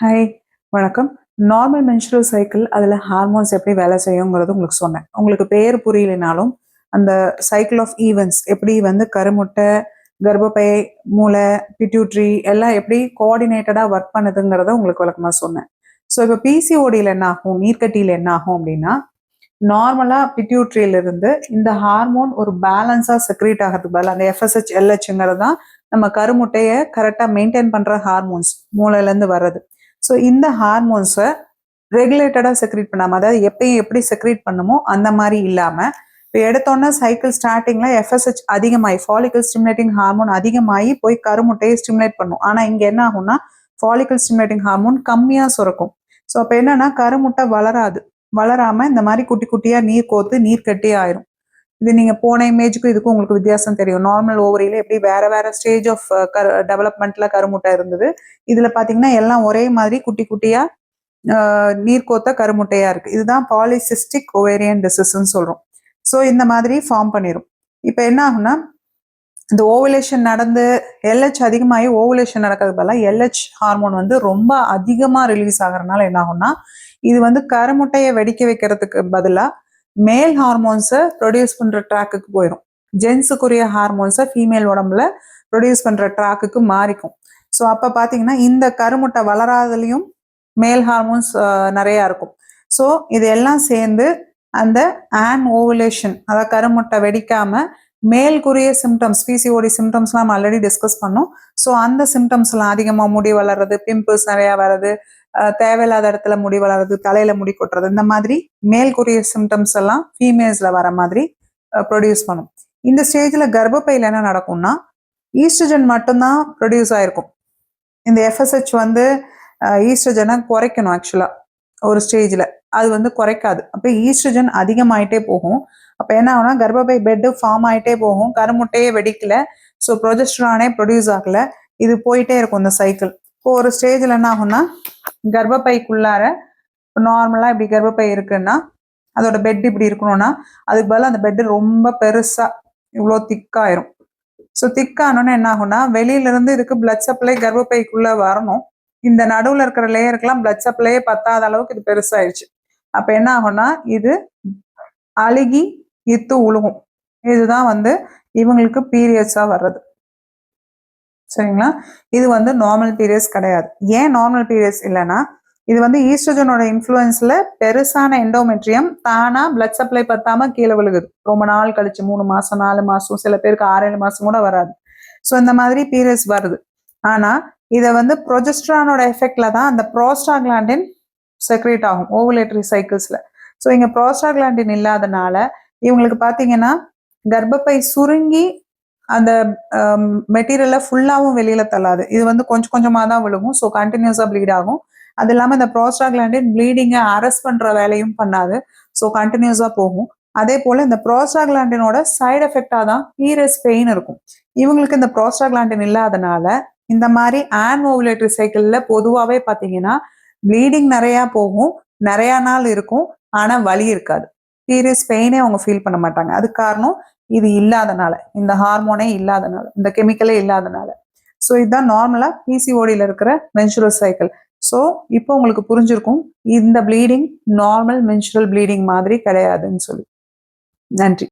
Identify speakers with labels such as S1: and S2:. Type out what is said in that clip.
S1: Hi, வணக்கம். Normal menstrual cycle அதில் hormones எப்படி வேலை செய்யுங்கிறது உங்களுக்கு சொன்னேன். உங்களுக்கு பேர் புரியலைனாலும், அந்த சைக்கிள் ஆஃப் ஈவென்ட்ஸ் எப்படி வந்து கருமுட்டை, கர்ப்பப்பை, மூளை, பிட்யூட்ரி எல்லாம் எப்படி கோஆர்டினேட்டடாக ஒர்க் பண்ணுதுங்கிறத உங்களுக்கு விளக்கமா சொன்னேன். ஸோ இப்போ பிசிஓடியில் என்ன ஆகும், நீர்க்கட்டியில் என்ன ஆகும் அப்படின்னா, நார்மலாக பிட்யூட்ரியிலிருந்து இந்த ஹார்மோன் ஒரு பேலன்ஸாக செக்ரீட் ஆகிறதுக்கு பதில் அந்த எஃப்எஸ்ஹெச் எல்ஹெச்ங்கிறது தான் நம்ம கருமுட்டையை கரெக்டாக மெயின்டைன் பண்ணுற ஹார்மோன்ஸ் மூளையிலேருந்து வர்றது. ஸோ இந்த ஹார்மோன்ஸை ரெகுலேட்டடாக செக்ரீட் பண்ணாமல், அதாவது எப்பயும் எப்படி செக்ரீட் பண்ணுமோ அந்த மாதிரி இல்லாமல், இப்போ எடுத்தோன்னே சைக்கிள் ஸ்டார்டிங்கில் எஃப்எஸ்ஹெச் அதிகமாகி ஃபாலிக்கல் ஸ்டிமுலேட்டிங் ஹார்மோன் அதிகமாகி போய் கருமுட்டையை ஸ்டிமுலேட் பண்ணும். ஆனால் இங்கே என்ன ஆகும்னா ஃபாலிக்கல் ஸ்டிமுலேட்டிங் ஹார்மோன் கம்மியாக சுரக்கும். ஸோ அப்போ என்னன்னா கருமுட்டை வளராது. வளராமல் இந்த மாதிரி குட்டி குட்டியாக நீர் கோர்த்து நீர் கட்டி ஆயிரும். இது நீங்கள் போன இமேஜுக்கும் இதுக்கும் உங்களுக்கு வித்தியாசம் தெரியும். நார்மல் ஓவரியில் எப்படி வேறு வேறு ஸ்டேஜ் ஆஃப் டெவலப்மெண்ட்டில் கருமுட்டை இருந்தது. இதில் பார்த்தீங்கன்னா எல்லாம் ஒரே மாதிரி குட்டி குட்டியாக நீர் கோத்த கருமுட்டையாக இருக்குது. இதுதான் பாலிசிஸ்டிக் ஓவேரியன் டிசீஸ்ன்னு சொல்கிறோம். ஸோ இந்த மாதிரி ஃபார்ம் பண்ணிடும். இப்போ என்ன ஆகுனா இந்த ஓவுலேஷன் நடந்து எல்ஹெச் அதிகமாகி ஓவுலேஷன் நடக்கிறது பதிலாக எல்ஹெச் ஹார்மோன் வந்து ரொம்ப அதிகமாக ரிலீஸ் ஆகிறதுனால என்ன ஆகும்னா, இது வந்து கருமுட்டையை வெடிக்க வைக்கிறதுக்கு பதிலாக மேல் ஹார்மோன்ஸை ப்ரொடியூஸ் பண்ணுற ட்ராக்குக்கு போயிடும். ஜென்ஸுக்குரிய ஹார்மோன்ஸை ஃபீமேல் உடம்புல ப்ரொடியூஸ் பண்ணுற ட்ராக்குக்கு மாறிக்கும். ஸோ அப்போ பார்த்தீங்கன்னா இந்த கருமுட்டை வளராதலையும் மேல் ஹார்மோன்ஸ் நிறையா இருக்கும். ஸோ இது எல்லாம் சேர்ந்து அந்த ஓவுலேஷன், அதாவது கருமுட்டை வெடிக்காமல் மேல்குரிய சிம்டம்ஸ், பிசிஓடி சிம்டம்ஸ்லாம் நம்ம ஆல்ரெடி டிஸ்கஸ் பண்ணோம். ஸோ அந்த சிம்டம்ஸ்லாம் அதிகமாக முடி வளர்றது, பிம்பிள்ஸ் நிறையா வர்றது, தேவையில்லாத இடத்துல முடி வளர்றது, தலையில முடி கொட்டுறது, இந்த மாதிரி மேல்குரிய சிம்டம்ஸ் எல்லாம் ஃபீமேல்ஸ்ல வர மாதிரி ப்ரொடியூஸ் பண்ணும். இந்த ஸ்டேஜில் கர்ப்பப்பையில் என்ன நடக்கும்னா ஈஸ்ட்ரஜன் மட்டும்தான் ப்ரொடியூஸ் ஆயிருக்கும். இந்த எஃப்எஸ்ஹெச் வந்து ஈஸ்ட்ரஜனை குறைக்கணும். ஆக்சுவலாக ஒரு ஸ்டேஜில் அது வந்து குறைக்காது. அப்போ ஈஸ்ட்ரஜன் அதிகமாயிட்டே போகும். அப்போ என்ன ஆகுனா கர்ப்பப்பை பெட்டு ஃபார்ம் ஆகிட்டே போகும். கருமுட்டையே வெடிக்கல. ஸோ ப்ரொஜெஸ்ட்ரானே ப்ரொடியூஸ் ஆகல. இது போயிட்டே இருக்கும் இந்த சைக்கிள். இப்போ ஒரு ஸ்டேஜில் என்ன ஆகும்னா கர்ப்பப்பைக்குள்ளார நார்மலாக இப்படி கர்ப்பப்பை இருக்குன்னா அதோட பெட் இப்படி இருக்கணும்னா அதுக்கு பதிலாக அந்த பெட்டு ரொம்ப பெருசாக இவ்வளோ திக்காயிரும். ஸோ திக்கானோன்னு என்ன ஆகும்னா வெளியிலேருந்து இதுக்கு பிளட் சப்ளை கர்ப்பப்பைக்குள்ளே வரணும். இந்த நடுவில் இருக்கிற லேயருக்கெல்லாம் பிளட் சப்ளையே பத்தாத அளவுக்கு இது பெருசாயிடுச்சு. அப்போ என்ன ஆகும்னா இது அழுகி இத்து உழுகும். இதுதான் வந்து இவங்களுக்கு பீரியட்ஸாக வர்றது. சரிங்களா? இது வந்து நார்மல் பீரியட்ஸ் கிடையாது. ஏன் நார்மல் பீரியட்ஸ் இல்லைன்னா இது வந்து ஈஸ்ட்ரஜனோட இன்ஃப்ளூயன்ஸில் பெருசான எண்டோமெட்ரியம் தானாக பிளட் சப்ளை பத்தாமல் கீழே விழுகுது. ரொம்ப நாள் கழிச்சு 3 மாதம் 4 மாதம், சில பேருக்கு 6-7 மாதம் கூட வராது. ஸோ இந்த மாதிரி பீரியட்ஸ் வருது. ஆனால் இதை வந்து ப்ரொஜெஸ்ட்ரானோட எஃபெக்டில் தான் அந்த ப்ரோஸ்டாக்லாண்டின் செக்ரேட் ஆகும் ஓவுலேட்டரி சைக்கிள்ஸில். ஸோ இங்கே ப்ரோஸ்டாக்லாண்டின் இல்லாதனால இவங்களுக்கு பார்த்தீங்கன்னா கர்ப்பப்பை சுருங்கி அந்த மெட்டீரியலை ஃபுல்லாகவும் வெளியில தள்ளாது. இது வந்து கொஞ்சம் கொஞ்சமாக தான் விழுகும். ஸோ கண்டினியூஸாக ப்ளீட் ஆகும். அது இல்லாமல் இந்த ப்ரோஸ்டாக்லாண்டின் ப்ளீடிங்கை அரெஸ்ட் பண்ணுற வேலையும் பண்ணாது. ஸோ கண்டினியூஸாக போகும். அதே போல் இந்த ப்ரோஸ்டாக்லாண்டினோட சைடு எஃபெக்டாக தான் பீரியட்ஸ் பெயின் இருக்கும். இவங்களுக்கு இந்த ப்ரோஸ்டாக்லாண்டின் இல்லாதனால இந்த மாதிரி ஓவுலேட்டரி சைக்கிளில் பொதுவாகவே பார்த்தீங்கன்னா ப்ளீடிங் நிறையா போகும், நிறையா நாள் இருக்கும், ஆனால் வலி இருக்காது. பீரியட்ஸ் பெயினே அவங்க ஃபீல் பண்ண மாட்டாங்க. அதுக்கு காரணம் இது இல்லாதனால, இந்த ஹார்மோனே இல்லாதனால, இந்த கெமிக்கலே இல்லாதனால. ஸோ இதுதான் நார்மலா பிசிஓடியில் இருக்கிற மென்சுரல் சைக்கிள். ஸோ இப்போ உங்களுக்கு புரிஞ்சிருக்கும் இந்த ப்ளீடிங் நார்மல் மென்சுரல் ப்ளீடிங் மாதிரி கிடையாதுன்னு சொல்லி. நன்றி.